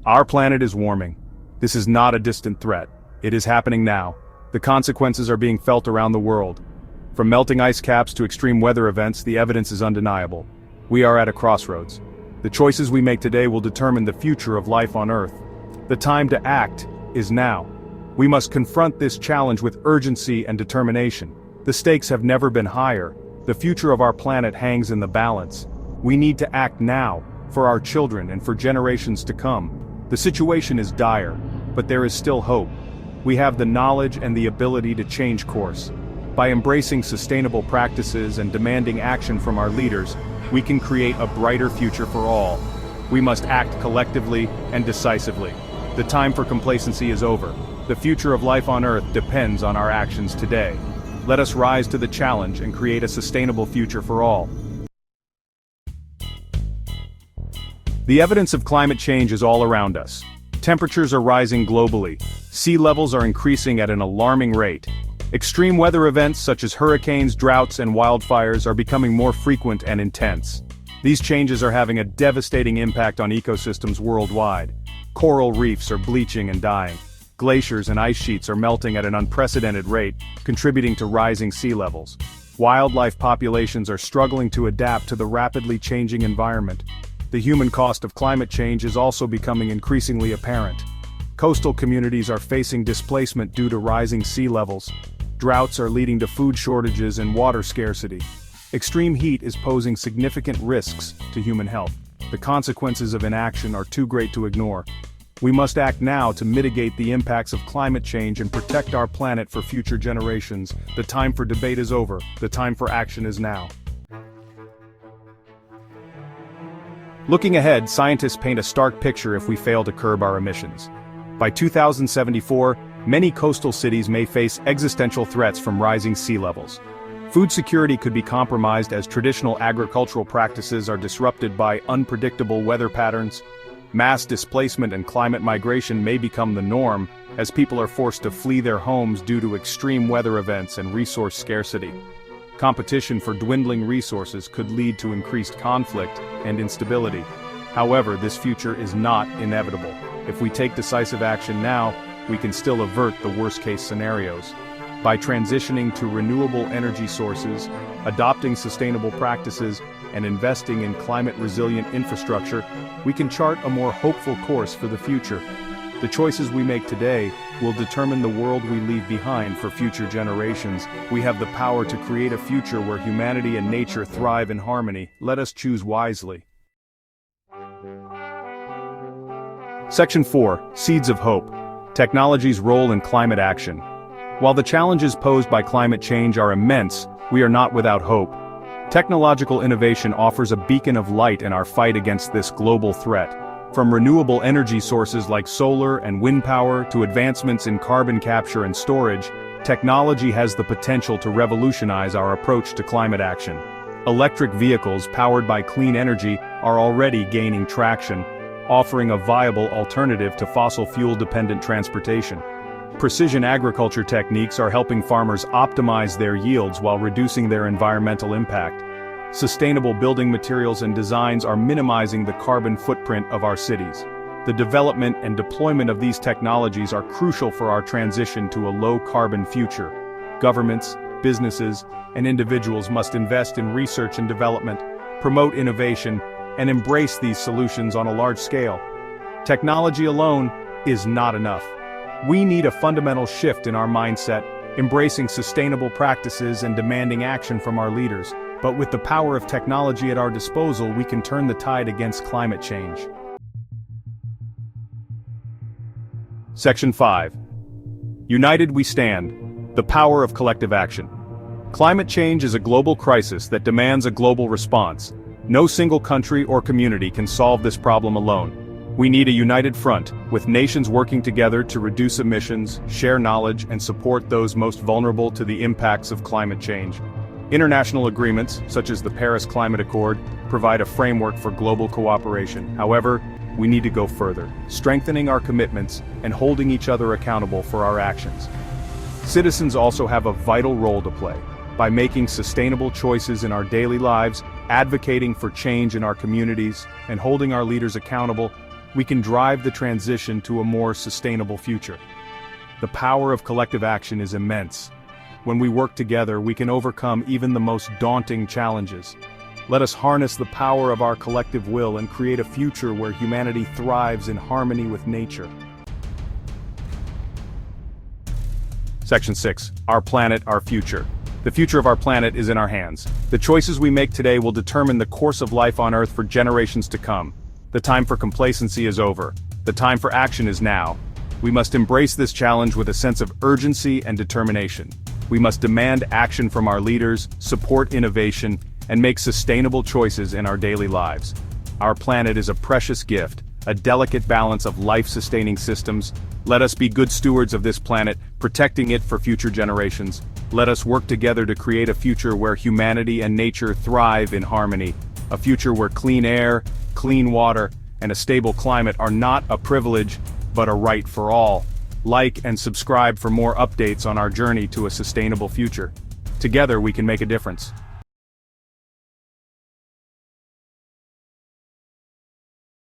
Our planet is warming. This is not a distant threat. It is happening now. The consequences are being felt around the world. From melting ice caps to extreme weather events, the evidence is undeniable. We are at a crossroads. The choices we make today will determine the future of life on Earth. The time to act is now. We must confront this challenge with urgency and determination. The stakes have never been higher. The future of our planet hangs in the balance. We need to act now, for our children and for generations to come. The situation is dire, but there is still hope. We have the knowledge and the ability to change course. By embracing sustainable practices and demanding action from our leaders, we can create a brighter future for all. We must act collectively and decisively. The time for complacency is over. The future of life on Earth depends on our actions today. Let us rise to the challenge and create a sustainable future for all. The evidence of climate change is all around us. Temperatures are rising globally. Sea levels are increasing at an alarming rate. Extreme weather events such as hurricanes, droughts, and wildfires are becoming more frequent and intense. These changes are having a devastating impact on ecosystems worldwide. Coral reefs are bleaching and dying. Glaciers and ice sheets are melting at an unprecedented rate, contributing to rising sea levels. Wildlife populations are struggling to adapt to the rapidly changing environment. The human cost of climate change is also becoming increasingly apparent. Coastal communities are facing displacement due to rising sea levels. Droughts are leading to food shortages and water scarcity. Extreme heat is posing significant risks to human health. The consequences of inaction are too great to ignore. We must act now to mitigate the impacts of climate change and protect our planet for future generations. The time for debate is over. The time for action is now. Looking ahead, scientists paint a stark picture if we fail to curb our emissions. By 2074, many coastal cities may face existential threats from rising sea levels. Food security could be compromised as traditional agricultural practices are disrupted by unpredictable weather patterns. Mass displacement and climate migration may become the norm, as people are forced to flee their homes due to extreme weather events and resource scarcity. Competition for dwindling resources could lead to increased conflict and instability. However, this future is not inevitable. If we take decisive action now, we can still avert the worst-case scenarios. By transitioning to renewable energy sources, adopting sustainable practices, and investing in climate-resilient infrastructure, we can chart a more hopeful course for the future. The choices we make today will determine the world we leave behind for future generations. We have the power to create a future where humanity and nature thrive in harmony. Let us choose wisely. Section 4. Seeds of Hope. Technology's role in climate action. While the challenges posed by climate change are immense, we are not without hope. Technological innovation offers a beacon of light in our fight against this global threat. From renewable energy sources like solar and wind power to advancements in carbon capture and storage, technology has the potential to revolutionize our approach to climate action. Electric vehicles powered by clean energy are already gaining traction, offering a viable alternative to fossil fuel-dependent transportation. Precision agriculture techniques are helping farmers optimize their yields while reducing their environmental impact. Sustainable building materials and designs are minimizing the carbon footprint of our cities. The development and deployment of these technologies are crucial for our transition to a low-carbon future. Governments, businesses, and individuals must invest in research and development, promote innovation, and embrace these solutions on a large scale. Technology alone is not enough. We need a fundamental shift in our mindset, embracing sustainable practices and demanding action from our leaders. But with the power of technology at our disposal, we can turn the tide against climate change. Section 5. United we stand. The power of collective action. Climate change is a global crisis that demands a global response. No single country or community can solve this problem alone. We need a united front, with nations working together to reduce emissions, share knowledge, and support those most vulnerable to the impacts of climate change. International agreements, such as the Paris Climate Accord, provide a framework for global cooperation. However, we need to go further, strengthening our commitments and holding each other accountable for our actions. Citizens also have a vital role to play. By making sustainable choices in our daily lives, advocating for change in our communities, and holding our leaders accountable, we can drive the transition to a more sustainable future. The power of collective action is immense. When we work together, we can overcome even the most daunting challenges. Let us harness the power of our collective will and create a future where humanity thrives in harmony with nature. Section 6. Our planet, our future. The future of our planet is in our hands. The choices we make today will determine the course of life on Earth for generations to come. The time for complacency is over. The time for action is now. We must embrace this challenge with a sense of urgency and determination. We must demand action from our leaders, support innovation, and make sustainable choices in our daily lives. Our planet is a precious gift, a delicate balance of life-sustaining systems. Let us be good stewards of this planet, protecting it for future generations. Let us work together to create a future where humanity and nature thrive in harmony. A future where clean air, clean water, and a stable climate are not a privilege, but a right for all. Like and subscribe for more updates on our journey to a sustainable future. Together we can make a difference.